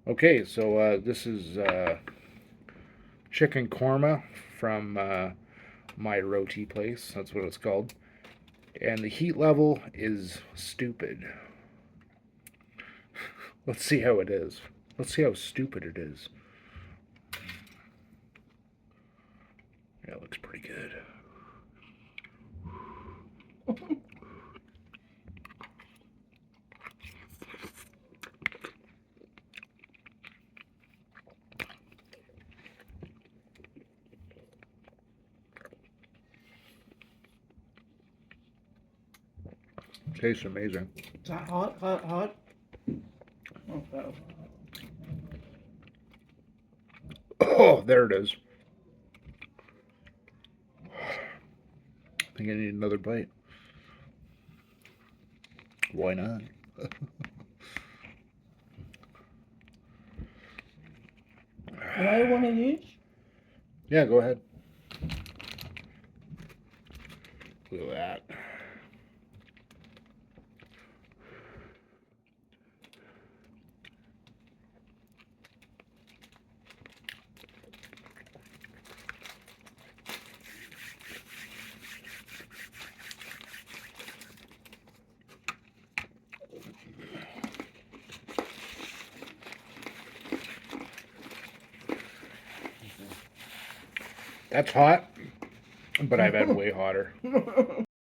Okay, so this is chicken korma from my roti place. That's what it's called. And the heat level is stupid. Let's see how it is. Let's see how stupid it is. Yeah, it looks pretty good. Tastes amazing. Is that hot? Hot? Hot? Okay. Oh, there it is. I think I need another bite. Why not? Can I have one of these? Yeah, go ahead. Look at that. That's hot, but I've had way hotter.